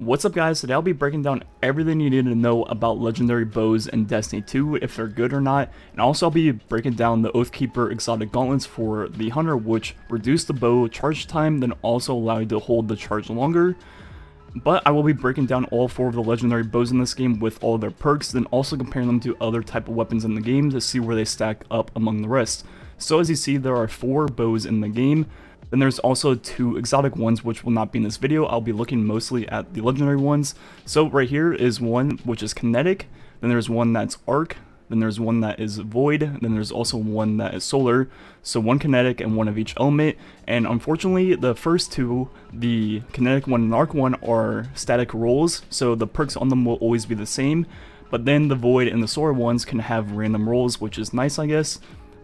What's up guys, today I'll be breaking down everything you need to know about legendary bows in Destiny 2, if they're good or not, and also I'll be breaking down the Oathkeeper exotic gauntlets for the Hunter, which reduce the bow charge time, then also allow you to hold the charge longer. But I will be breaking down all 4 of the legendary bows in this game with all their perks, then also comparing them to other type of weapons in the game to see where they stack up among the rest. So as you see, there are 4 bows in the game. Then there's also 2 exotic ones which will not be in this video. I'll be looking mostly at the legendary ones. So right here is one which is kinetic, then there's one that's arc, then there's one that is void, then there's also one that is solar. So one kinetic and one of each element, and unfortunately the first 2, the kinetic one and arc one, are static rolls, so the perks on them will always be the same. But then the void and the solar ones can have random rolls, which is nice I guess.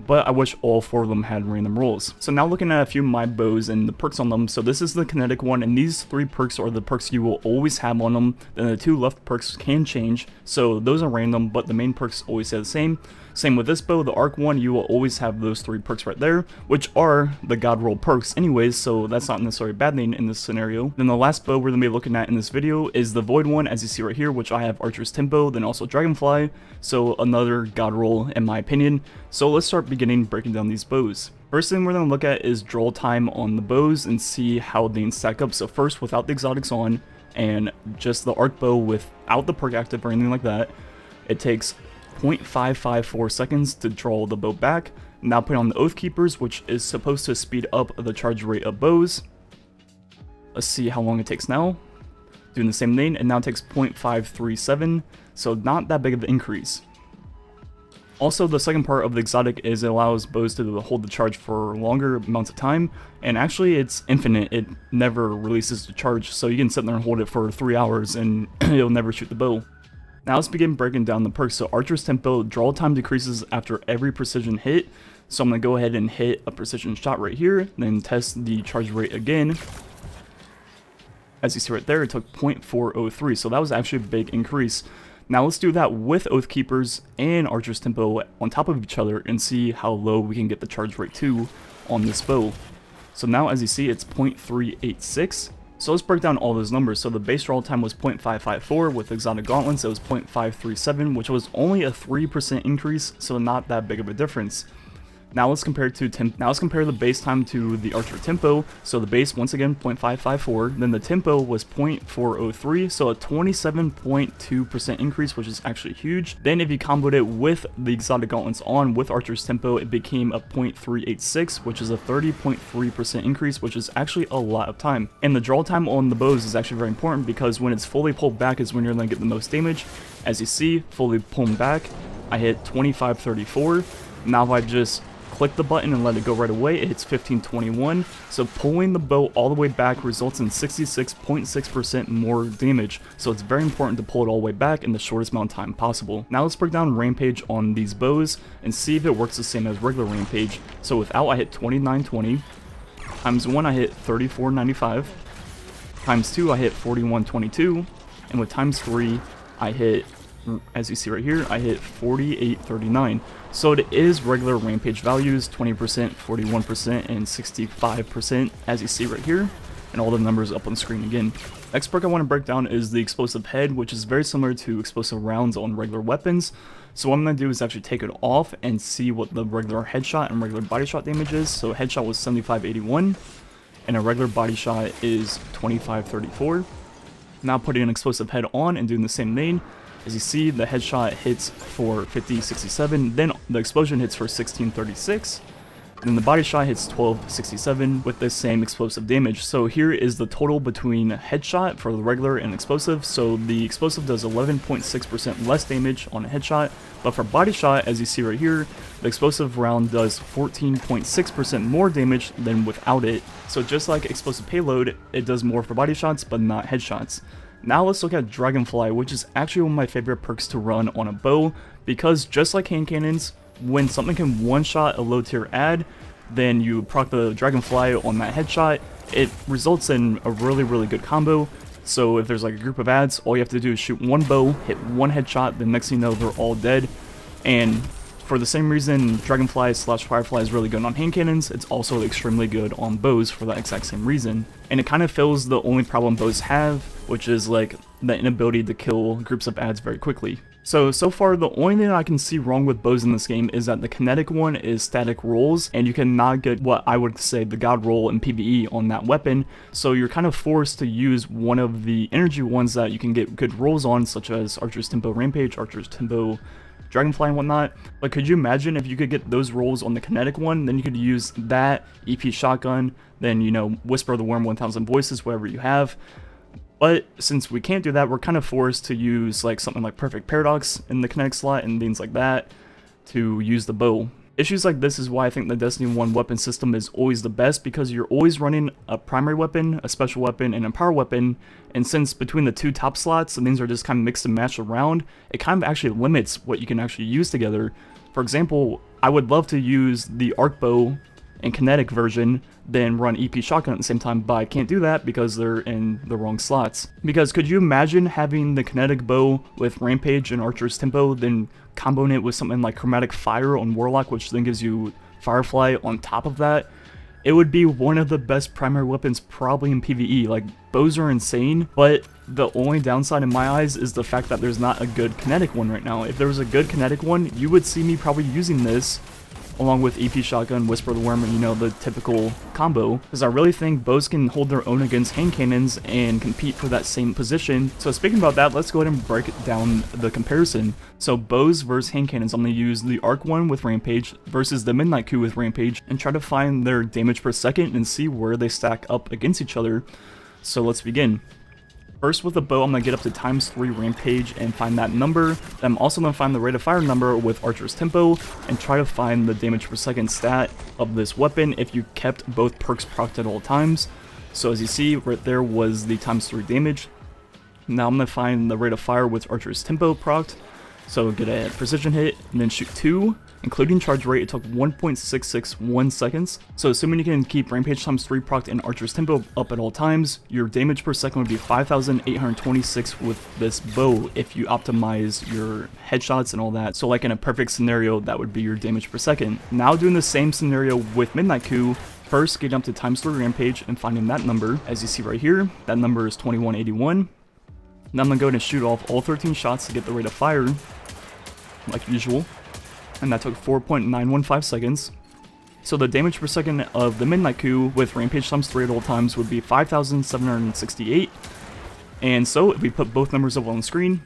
But I wish all 4 of them had random rolls. So now looking at a few of my bows and the perks on them. So this is the kinetic one, and these 3 perks are the perks you will always have on them. Then the 2 left perks can change, so those are random, but the main perks always stay the same. Same with this bow, the arc one, you will always have those 3 perks right there, which are the god roll perks anyways, so that's not necessarily a bad thing in this scenario. Then the last bow we're going to be looking at in this video is the void one, as you see right here, which I have Archer's Tempo, then also Dragonfly, so another god roll in my opinion. So let's start breaking down these bows. First thing we're going to look at is draw time on the bows and see how they stack up. So first, without the exotics on and just the arc bow without the perk active or anything like that, it takes 0.554 seconds to draw the bow back. Now put on the Oathkeepers, which is supposed to speed up the charge rate of bows. Let's see how long it takes now. Doing the same thing, and now it takes 0.537, so not that big of an increase. Also, the second part of the exotic is it allows bows to hold the charge for longer amounts of time, and actually it's infinite, it never releases the charge, so you can sit there and hold it for 3 hours and it'll never shoot the bow. Now let's begin breaking down the perks. So Archer's Tempo, draw time decreases after every precision hit, so I'm going to go ahead and hit a precision shot right here, then test the charge rate again. As you see right there, it took 0.403, so that was actually a big increase. Now let's do that with Oathkeepers and Archer's Tempo on top of each other and see how low we can get the charge rate to on this bow. So now as you see, it's 0.386. So let's break down all those numbers. So the base draw time was 0.554, with exotic gauntlets it was 0.537, which was only a 3% increase, so not that big of a difference. Now let's compare the base time to the Archer Tempo. So the base, once again, 0.554, then the Tempo was 0.403, so a 27.2% increase, which is actually huge. Then if you comboed it with the exotic gauntlets on with Archer's Tempo, it became a 0.386, which is a 30.3% increase, which is actually a lot of time. And the draw time on the bows is actually very important, because when it's fully pulled back is when you're going to get the most damage. As you see, fully pulled back, I hit 2534. Now if I just click the button and let it go right away, it hits 1521, so pulling the bow all the way back results in 66.6% more damage, so it's very important to pull it all the way back in the shortest amount of time possible. Now let's break down Rampage on these bows and see if it works the same as regular Rampage. So without, I hit 2920, times 1 I hit 3495, times 2 I hit 4122, and with times 3 I hit, as you see right here, I hit 4839. So it is regular Rampage values, 20%, 41%, and 65%, as you see right here, and all the numbers up on the screen again. Next perk I want to break down is the Explosive Head, which is very similar to explosive rounds on regular weapons. So what I'm going to do is actually take it off and see what the regular headshot and regular body shot damage is. So headshot was 7581, and a regular body shot is 2534. Now putting an Explosive Head on and doing the same thing. As you see, the headshot hits for 5067, then the explosion hits for 1636, then the body shot hits 1267 with the same explosive damage. So here is the total between headshot for the regular and explosive. So the explosive does 11.6% less damage on a headshot, but for body shot, as you see right here, the explosive round does 14.6% more damage than without it. So just like explosive payload, it does more for body shots but not headshots. Now let's look at Dragonfly, which is actually one of my favorite perks to run on a bow, because just like hand cannons, when something can one-shot a low tier ad, then you proc the Dragonfly on that headshot, it results in a really good combo. So if there's like a group of ads, all you have to do is shoot one bow, hit one headshot, the next thing you know they're all dead, and for the same reason Dragonfly / Firefly is really good on hand cannons, it's also extremely good on bows for that exact same reason. And it kind of fills the only problem bows have, which is like the inability to kill groups of ads very quickly. So far, the only thing I can see wrong with bows in this game is that the kinetic one is static rolls, and you cannot get what I would say the god roll in PvE on that weapon, so you're kind of forced to use one of the energy ones that you can get good rolls on, such as Archer's Tempo Rampage, Archer's Tempo Dragonfly and whatnot. But could you imagine if you could get those rolls on the kinetic one, then you could use that, EP Shotgun, then, you know, Whisper of the Worm, 1000 Voices, whatever you have. But since we can't do that, we're kind of forced to use like something like Perfect Paradox in the kinetic slot and things like that to use the bow. Issues like this is why I think the Destiny 1 weapon system is always the best, because you're always running a primary weapon, a special weapon, and a power weapon, and since between the two top slots, the things are just kind of mixed and matched around, it kind of actually limits what you can actually use together. For example, I would love to use the arc bow and kinetic version, then run EP Shotgun at the same time, but I can't do that because they're in the wrong slots. Because could you imagine having the kinetic bow with Rampage and Archer's Tempo, then comboing it with something like Chromatic Fire on Warlock, which then gives you Firefly on top of that? It would be one of the best primary weapons probably in PvE. Like, bows are insane, but the only downside in my eyes is the fact that there's not a good kinetic one right now. If there was a good kinetic one, you would see me probably using this along with EP Shotgun, Whisper of the Worm, and you know, the typical combo, because I really think bows can hold their own against hand cannons and compete for that same position. So speaking about that, let's go ahead and break down the comparison. So bows versus hand cannons, I'm going to use the arc one with Rampage versus the Midnight Coup with Rampage and try to find their damage per second and see where they stack up against each other. So let's begin. First, with the bow, I'm going to get up to ×3 Rampage and find that number. Then I'm also going to find the rate of fire number with Archer's Tempo and try to find the damage per second stat of this weapon if you kept both perks procced at all times. So as you see, right there was the ×3 damage. Now I'm going to find the rate of fire with Archer's Tempo procced. So get a precision hit and then shoot 2. Including charge rate, it took 1.661 seconds. So assuming you can keep Rampage ×3 procced and Archer's Tempo up at all times, your damage per second would be 5,826 with this bow if you optimize your headshots and all that. So like in a perfect scenario, that would be your damage per second. Now doing the same scenario with Midnight Coup, first getting up to ×3 Rampage and finding that number. As you see right here, that number is 2181. Now I'm going to go ahead and shoot off all 13 shots to get the rate of fire, like usual. And that took 4.915 seconds. So the damage per second of the Midnight Coup with Rampage ×3 at all times would be 5,768. And so if we put both numbers up on the screen,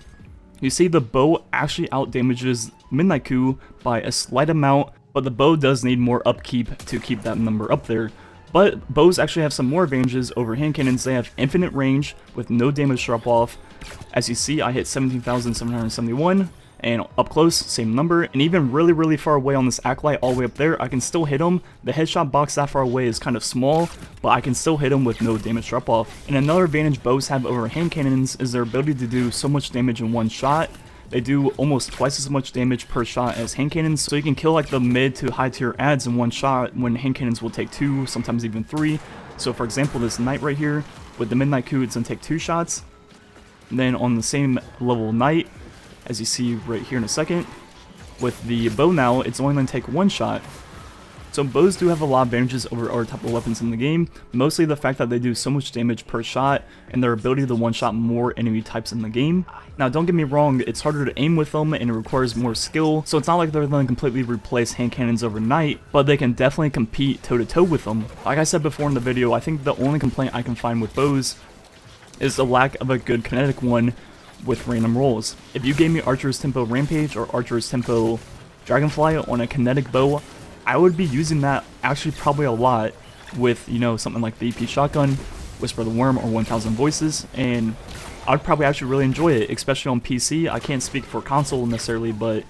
you see the bow actually outdamages Midnight Coup by a slight amount, but the bow does need more upkeep to keep that number up there. But bows actually have some more advantages over hand cannons. They have infinite range with no damage drop off. As you see, I hit 17,771. And up close, same number, and even really far away on this Acolyte all the way up there, I can still hit him. The headshot box that far away is kind of small, but I can still hit him with no damage drop off. And another advantage bows have over hand cannons is their ability to do so much damage in one shot. They do almost twice as much damage per shot as hand cannons, so you can kill like the mid to high tier ads in one shot when hand cannons will take 2, sometimes even 3. So for example, this Knight right here, with the Midnight Coup, it's going to take 2 shots. And then on the same level Knight, as you see right here in a second, with the bow now, it's only going to take 1 shot. So bows do have a lot of advantages over other type of weapons in the game, mostly the fact that they do so much damage per shot, and their ability to one-shot more enemy types in the game. Now don't get me wrong, it's harder to aim with them and it requires more skill, so it's not like they're going to completely replace hand cannons overnight, but they can definitely compete toe-to-toe with them. Like I said before in the video, I think the only complaint I can find with bows is the lack of a good kinetic one with random rolls. If you gave me Archer's Tempo Rampage or Archer's Tempo Dragonfly on a kinetic bow, I would be using that actually probably a lot with, you know, something like the EP Shotgun, Whisper of the Worm, or 1000 Voices, and I'd probably actually really enjoy it, especially on PC. I can't speak for console necessarily, but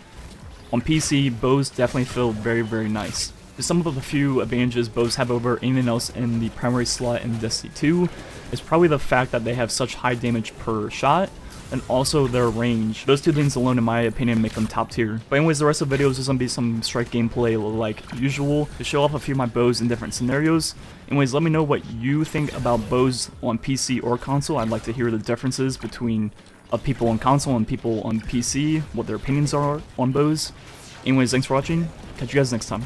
on PC, bows definitely feel very nice. Some of the few advantages bows have over anything else in the primary slot in Destiny 2 is probably the fact that they have such high damage per shot, and also their range. Those two things alone, in my opinion, make them top tier. But anyways, the rest of the videos is going to be some strike gameplay like usual to show off a few of my bows in different scenarios. Anyways, let me know what you think about bows on PC or console. I'd like to hear the differences between people on console and people on PC, what their opinions are on bows. Anyways, thanks for watching. Catch you guys next time.